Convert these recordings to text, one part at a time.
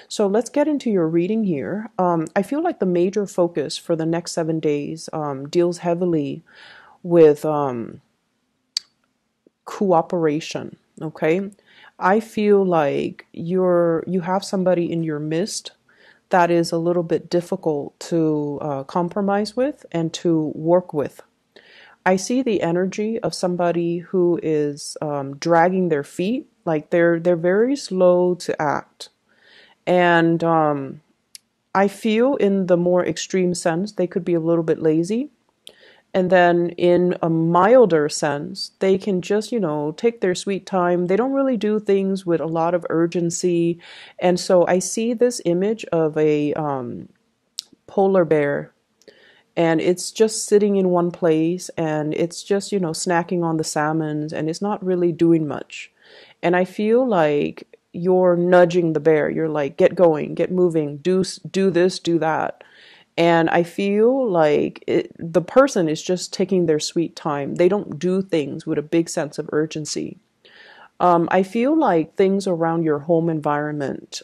So let's get into your reading here. I feel like the major focus for the next 7 days deals heavily with cooperation. Okay, I feel like you have somebody in your midst that is a little bit difficult to compromise with and to work with. I see the energy of somebody who is dragging their feet, like they're very slow to act, and I feel in the more extreme sense they could be a little bit lazy. And then in a milder sense, they can just, take their sweet time. They don't really do things with a lot of urgency. And so I see this image of a polar bear, and it's just sitting in one place, and it's just, snacking on the salmons, and it's not really doing much. And I feel like you're nudging the bear. You're like, get going, get moving, do this, do that. And I feel like the person is just taking their sweet time. They don't do things with a big sense of urgency. I feel like things around your home environment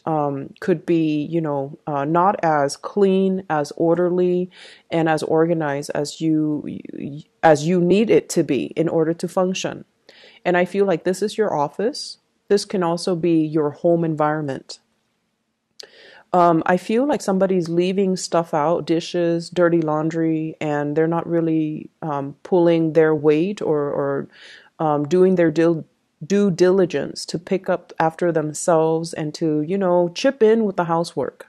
could be, not as clean, as orderly, and as organized as you need it to be in order to function. And I feel like this is your office. This can also be your home environment. I feel like somebody's leaving stuff out, dishes, dirty laundry, and they're not really pulling their weight or doing their due diligence to pick up after themselves and to, chip in with the housework.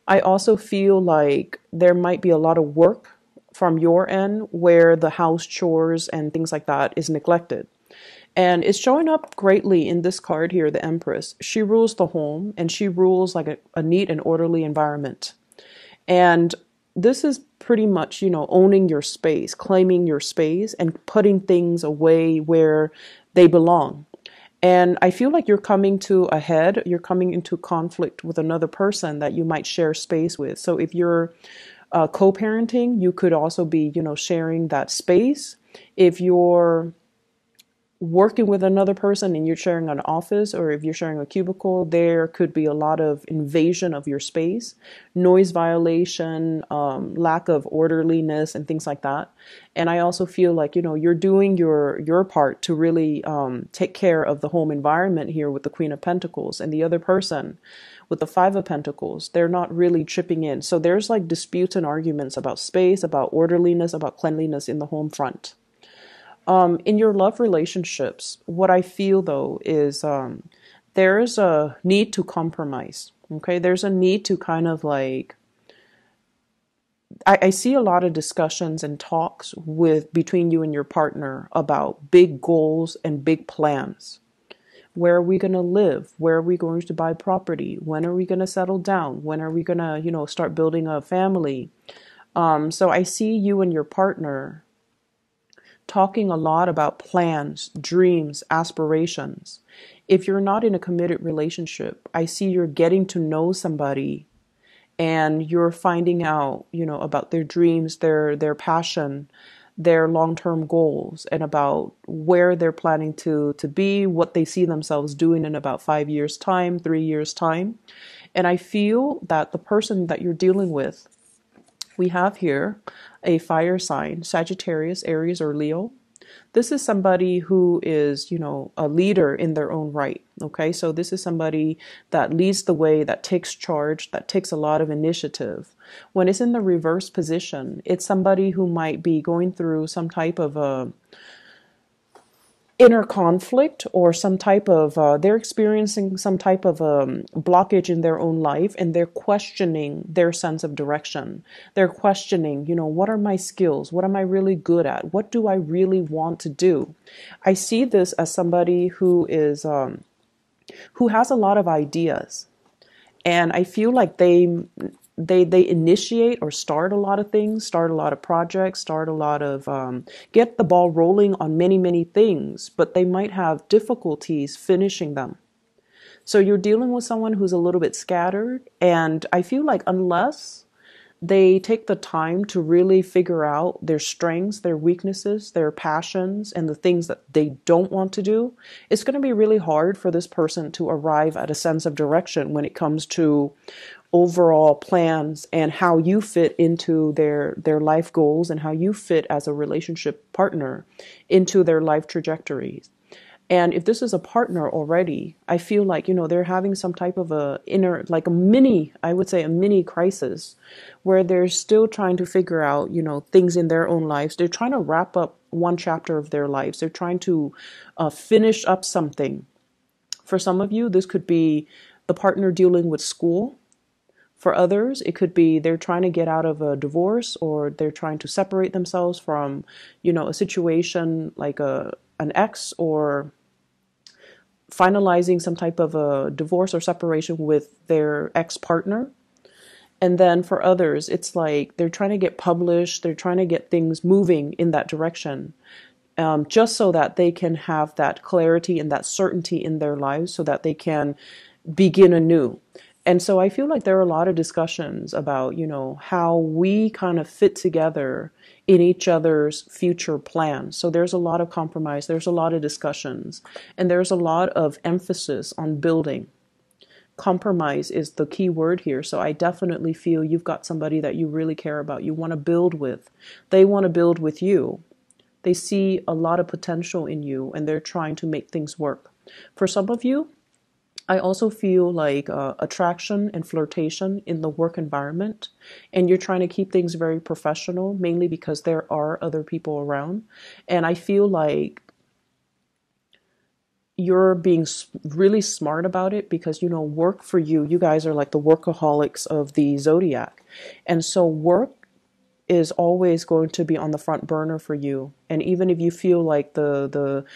I also feel like there might be a lot of work from your end where the house chores and things like that is neglected. And it's showing up greatly in this card here, the Empress. She rules the home, and she rules like a neat and orderly environment. And this is pretty much, owning your space, claiming your space, and putting things away where they belong. And I feel like you're coming to a head, you're coming into conflict with another person that you might share space with. So if you're co-parenting, you could also be, sharing that space. If you're working with another person and you're sharing an office, or if you're sharing a cubicle, there could be a lot of invasion of your space, noise violation, lack of orderliness, and things like that. And I also feel like, you're doing your part to really take care of the home environment here with the Queen of Pentacles, and the other person with the Five of Pentacles, they're not really chipping in. So there's like disputes and arguments about space, about orderliness, about cleanliness in the home front. In your love relationships, what I feel though is there's a need to compromise. Okay, there's a need to kind of like, I see a lot of discussions and talks between you and your partner about big goals and big plans. Where are we going to live? Where are we going to buy property? When are we going to settle down? When are we going to, start building a family? So I see you and your partner talking a lot about plans, dreams, aspirations. If you're not in a committed relationship, I see you're getting to know somebody, and you're finding out, about their dreams, their passion, their long-term goals, and about where they're planning to be, what they see themselves doing in about 5 years' time, 3 years' time. And I feel that the person that you're dealing with, we have here a fire sign, Sagittarius, Aries, or Leo. This is somebody who is, a leader in their own right. Okay, so this is somebody that leads the way, that takes charge, that takes a lot of initiative. When it's in the reverse position, it's somebody who might be going through some type of a inner conflict, or some type of they're experiencing some type of blockage in their own life, and they're questioning their sense of direction. They're questioning, what are my skills? What am I really good at? What do I really want to do? I see this as somebody who is who has a lot of ideas, and I feel like they initiate or start a lot of things, start a lot of projects, start a lot of, get the ball rolling on many, many things, but they might have difficulties finishing them. So you're dealing with someone who's a little bit scattered. And I feel like unless They take the time to really figure out their strengths, their weaknesses, their passions, and the things that they don't want to do. It's going to be really hard for this person to arrive at a sense of direction when it comes to overall plans and how you fit into their life goals and how you fit as a relationship partner into their life trajectories. And if this is a partner already, I feel like, they're having some type of a inner, like a mini, I would say a mini crisis where they're still trying to figure out, things in their own lives. They're trying to wrap up one chapter of their lives. They're trying to finish up something. For some of you, this could be the partner dealing with school. For others, it could be they're trying to get out of a divorce, or they're trying to separate themselves from, a situation like an ex, or finalizing some type of a divorce or separation with their ex-partner. And then for others, it's like they're trying to get published, they're trying to get things moving in that direction, just so that they can have that clarity and that certainty in their lives so that they can begin anew. And so I feel like there are a lot of discussions about, how we kind of fit together in each other's future plans. So there's a lot of compromise, there's a lot of discussions, and there's a lot of emphasis on building. Compromise is the key word here. So I definitely feel you've got somebody that you really care about, you want to build with. They want to build with you. They see a lot of potential in you, and they're trying to make things work. For some of you, I also feel like attraction and flirtation in the work environment, and you're trying to keep things very professional, mainly because there are other people around. And I feel like you're being really smart about it because, work for you, you guys are like the workaholics of the zodiac. And so work is always going to be on the front burner for you. And even if you feel like the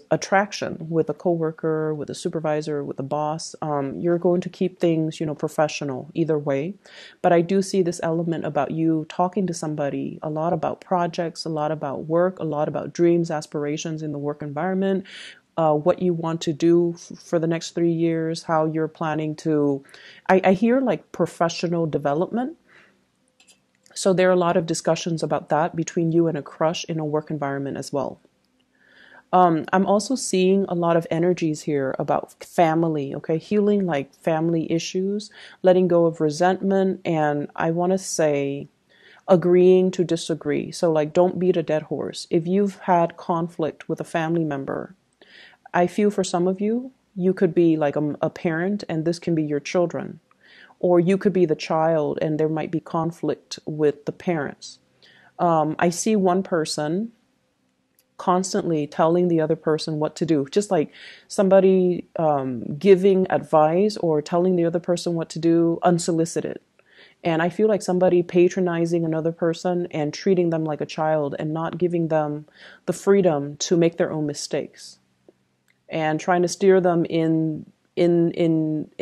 attraction with a coworker, with a supervisor, with a boss, you're going to keep things, professional either way. But I do see this element about you talking to somebody a lot about projects, a lot about work, a lot about dreams, aspirations in the work environment, what you want to do for the next 3 years, how you're planning to, I hear like professional development. So there are a lot of discussions about that between you and a crush in a work environment as well. I'm also seeing a lot of energies here about family, okay? Healing like family issues, letting go of resentment, and I want to say agreeing to disagree. So like don't beat a dead horse. If you've had conflict with a family member, I feel for some of you, you could be like a parent and this can be your children. Or you could be the child and there might be conflict with the parents. I see one person constantly telling the other person what to do, just like somebody giving advice or telling the other person what to do unsolicited. And I feel like somebody patronizing another person and treating them like a child and not giving them the freedom to make their own mistakes and trying to steer them in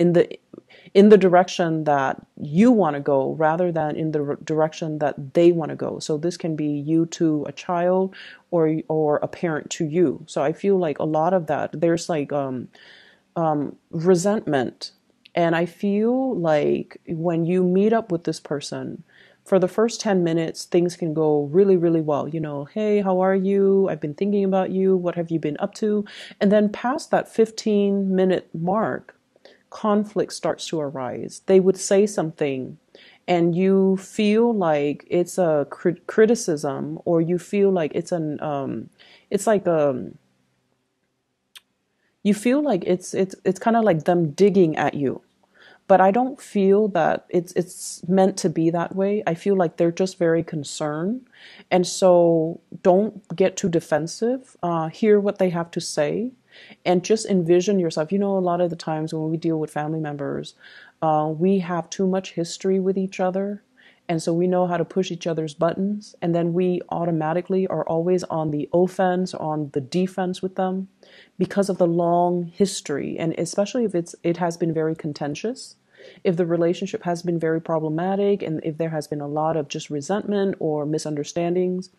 the direction that you want to go rather than in the direction that they want to go. So this can be you to a child or a parent to you. So I feel like a lot of that, there's like resentment. And I feel like when you meet up with this person, for the first 10 minutes, things can go really, really well. Hey, how are you? I've been thinking about you. What have you been up to? And then past that 15-minute mark, conflict starts to arise. They would say something and you feel like it's a criticism, or you feel like it's you feel like it's kind of like them digging at you. But I don't feel that it's meant to be that way. I feel like they're just very concerned. And so don't get too defensive. Hear what they have to say. And just envision yourself. A lot of the times when we deal with family members, we have too much history with each other. And so we know how to push each other's buttons. And then we automatically are always on the offense, on the defense with them because of the long history. And especially if it has been very contentious, if the relationship has been very problematic, and if there has been a lot of just resentment or misunderstandings,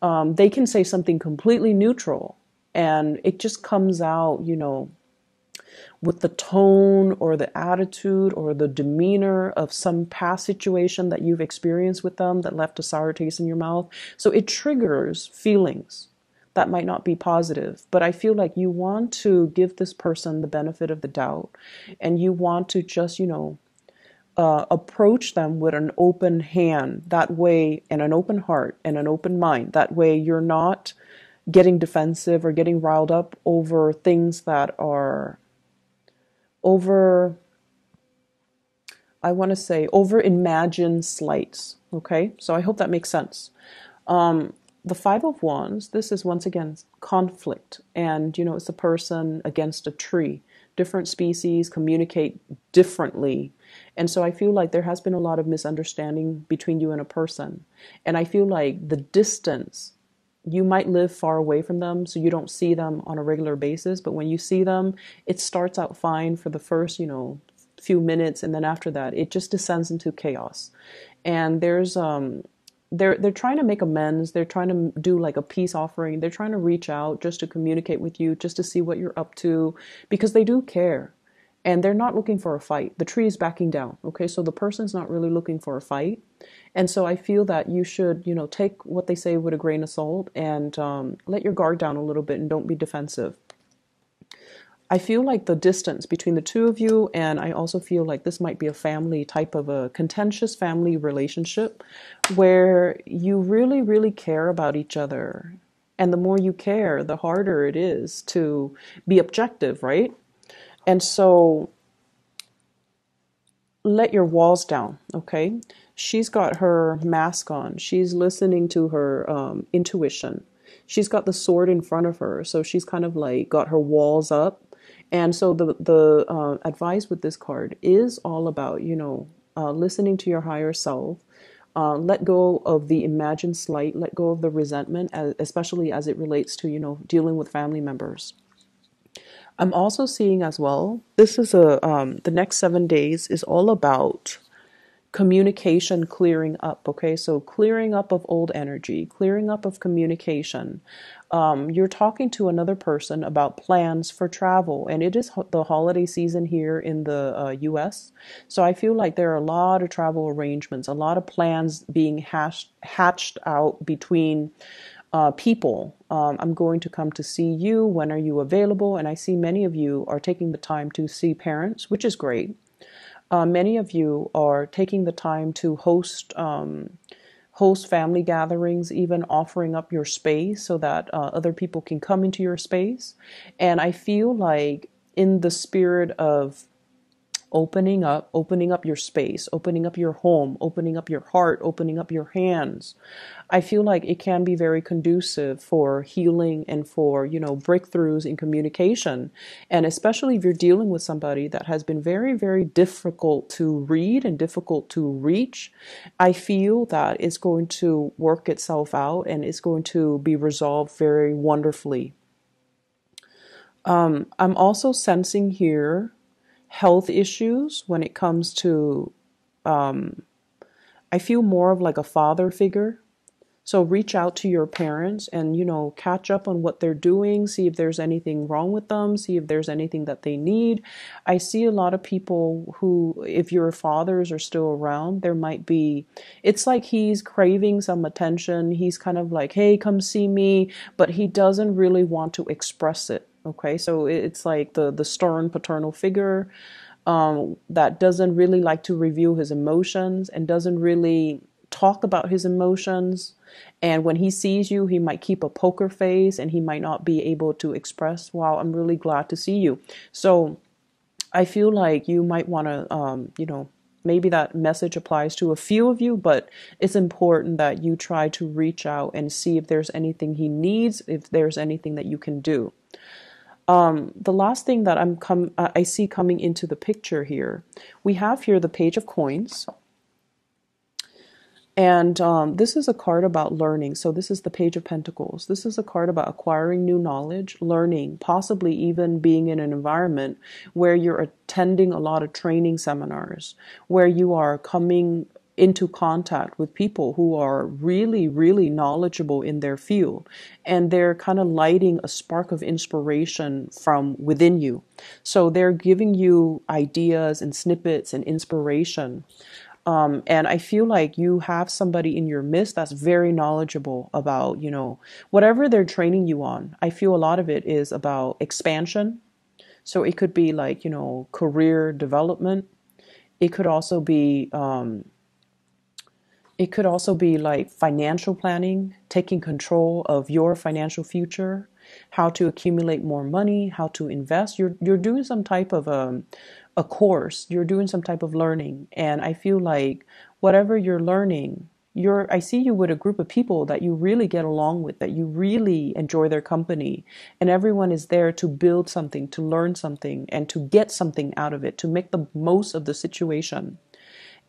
they can say something completely neutral. And it just comes out, with the tone or the attitude or the demeanor of some past situation that you've experienced with them that left a sour taste in your mouth. So it triggers feelings that might not be positive. But I feel like you want to give this person the benefit of the doubt, and you want to just, approach them with an open hand that way, and an open heart and an open mind. That way you're not getting defensive or getting riled up over things that are over, I want to say, over imagined slights. Okay, so I hope that makes sense. The Five of Wands, this is once again conflict, and it's a person against a tree. Different species communicate differently, and so I feel like there has been a lot of misunderstanding between you and a person, and I feel like the distance, you might live far away from them, so you don't see them on a regular basis, but when you see them, it starts out fine for the first, few minutes, and then after that, it just descends into chaos. And there's they're trying to make amends. They're trying to do like a peace offering. They're trying to reach out just to communicate with you, just to see what you're up to, because they do care. And they're not looking for a fight. The tree is backing down. Okay, so the person's not really looking for a fight. And so I feel that you should, take what they say with a grain of salt, and let your guard down a little bit and don't be defensive. I feel like the distance between the two of you, and I also feel like this might be a family type of a contentious family relationship where you really, really care about each other. And the more you care, the harder it is to be objective, right? And so let your walls down, okay? She's got her mask on. She's listening to her intuition. She's got the sword in front of her, so she's kind of like got her walls up. And so the advice with this card is all about, listening to your higher self. Let go of the imagined slight. Let go of the resentment, especially as it relates to, dealing with family members. I'm also seeing as well, this is the next 7 days is all about communication clearing up. Okay, so clearing up of old energy, clearing up of communication. You're talking to another person about plans for travel, and it is the holiday season here in the US. So I feel like there are a lot of travel arrangements, a lot of plans being hatched out between people. I'm going to come to see you. When are you available? And I see many of you are taking the time to see parents, which is great. Many of you are taking the time to host family gatherings, even offering up your space so that other people can come into your space. And I feel like in the spirit of opening up your space, opening up your home, opening up your heart, opening up your hands, I feel like it can be very conducive for healing and for, breakthroughs in communication. And especially if you're dealing with somebody that has been very, very difficult to read and difficult to reach, I feel that it's going to work itself out and it's going to be resolved very wonderfully. I'm also sensing here health issues when it comes to, I feel more of like a father figure. So reach out to your parents and, catch up on what they're doing, see if there's anything wrong with them, see if there's anything that they need. I see a lot of people who, if your fathers are still around, there might be, it's like he's craving some attention. He's kind of like, hey, come see me, but he doesn't really want to express it. Okay, so it's like the stern paternal figure that doesn't really like to reveal his emotions and doesn't really talk about his emotions. And when he sees you, he might keep a poker face and he might not be able to express, wow, I'm really glad to see you. So I feel like you might want to, maybe that message applies to a few of you, but it's important that you try to reach out and see if there's anything he needs, if there's anything that you can do. The last thing that I see coming into the picture here, we have here the Page of Coins. And this is a card about learning. So this is the Page of Pentacles. This is a card about acquiring new knowledge, learning, possibly even being in an environment where you're attending a lot of training seminars, where you are coming into contact with people who are really, really knowledgeable in their field, and they're kind of lighting a spark of inspiration from within you. So they're giving you ideas and snippets and inspiration. And I feel like you have somebody in your midst that's very knowledgeable about, whatever they're training you on. I feel a lot of it is about expansion. So it could be like, career development. It could also be, like financial planning, taking control of your financial future, how to accumulate more money, how to invest. You're doing some type of a course. You're doing some type of learning, and I feel like whatever you're learning, I see you with a group of people that you really get along with, that you really enjoy their company, and everyone is there to build something, to learn something, and to get something out of it, to make the most of the situation.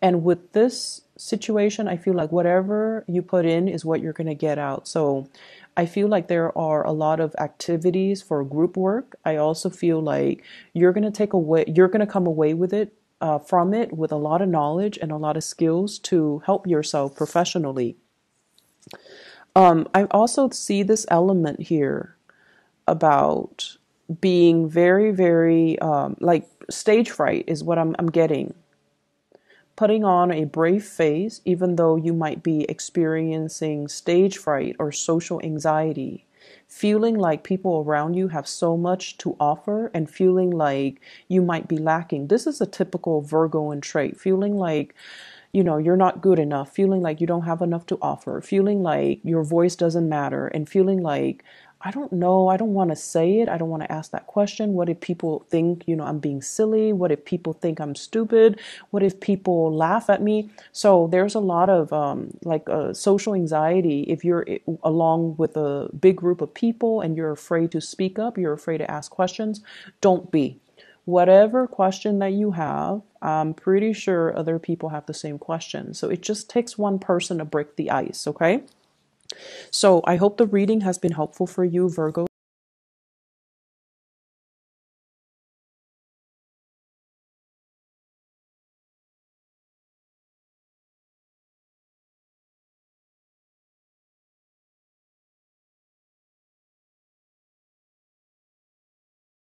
And with this situation, I feel like whatever you put in is what you're going to get out. So I feel like there are a lot of activities for group work. I also feel like you're going to come away with it, from it, with a lot of knowledge and a lot of skills to help yourself professionally. I also see this element here about being very, very, like stage fright is what I'm getting. Putting on a brave face, even though you might be experiencing stage fright or social anxiety, feeling like people around you have so much to offer and feeling like you might be lacking. This is a typical Virgoan trait, feeling like, you're not good enough, feeling like you don't have enough to offer, feeling like your voice doesn't matter, and feeling like, I don't know, I don't want to say it, I don't want to ask that question. What if people think, I'm being silly? What if people think I'm stupid? What if people laugh at me? So there's a lot of social anxiety if you're along with a big group of people and you're afraid to speak up, you're afraid to ask questions. Don't be. Whatever question that you have, I'm pretty sure other people have the same question. So it just takes one person to break the ice, okay? So I hope the reading has been helpful for you, Virgo.